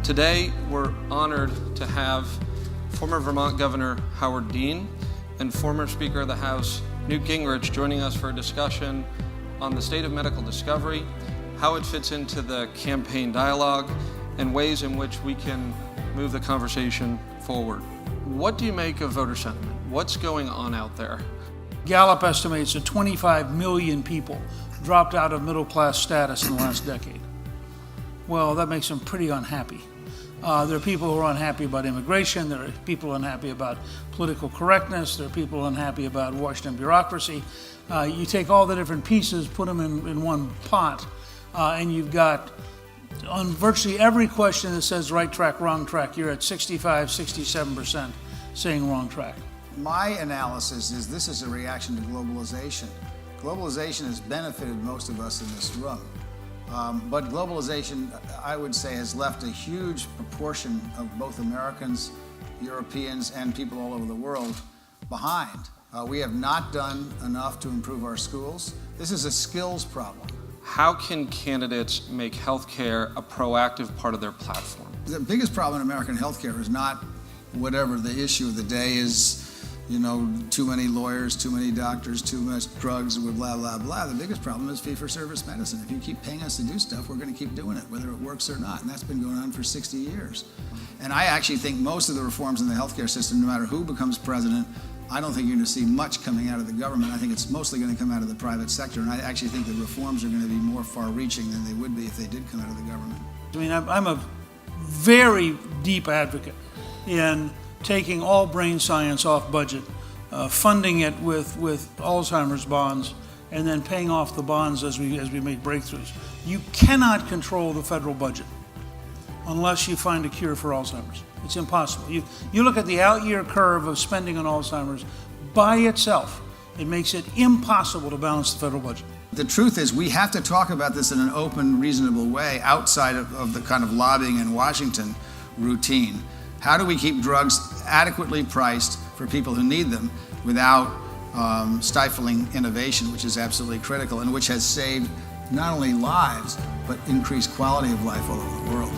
Today, we're honored to have former Vermont Governor Howard Dean and former Speaker of the House Newt Gingrich joining us for a discussion on the state of medical discovery, how it fits into the campaign dialogue, and ways in which we can move the conversation forward. What do you make of voter sentiment? What's going on out there? Gallup estimates that 25 million people dropped out of middle-class status in the last decade. Well, that makes them pretty unhappy. There are people who are unhappy about immigration, there are people unhappy about political correctness, there are people unhappy about Washington bureaucracy. You take all the different pieces, put them in one pot, and you've got, on virtually every question that says right track, wrong track, you're at 65, 67% saying wrong track. My analysis is this is a reaction to globalization. Globalization has benefited most of us in this room. But globalization, I would say, has left a huge proportion of both Americans, Europeans, and people all over the world behind. We have not done enough to improve our schools. This is a skills problem. How can candidates make healthcare a proactive part of their platform? The biggest problem in American healthcare is not whatever the issue of the day is, you know, too many lawyers, too many doctors, too much drugs, blah, blah, blah. The biggest problem is fee-for-service medicine. If you keep paying us to do stuff, we're going to keep doing it, whether it works or not. And that's been going on for 60 years. And I actually think most of the reforms in the healthcare system, no matter who becomes president, I don't think you're going to see much coming out of the government. I think it's mostly going to come out of the private sector. And I actually think the reforms are going to be more far-reaching than they would be if they did come out of the government. I mean, I'm a very deep advocate in taking all brain science off budget, funding it with Alzheimer's bonds, and then paying off the bonds as we make breakthroughs. You cannot control the federal budget unless you find a cure for Alzheimer's. It's impossible. You look at the out-year curve of spending on Alzheimer's by itself, it makes it impossible to balance the federal budget. The truth is we have to talk about this in an open, reasonable way outside of the kind of lobbying in Washington routine. How do we keep drugs adequately priced for people who need them without stifling innovation, which is absolutely critical and which has saved not only lives, but increased quality of life all over the world?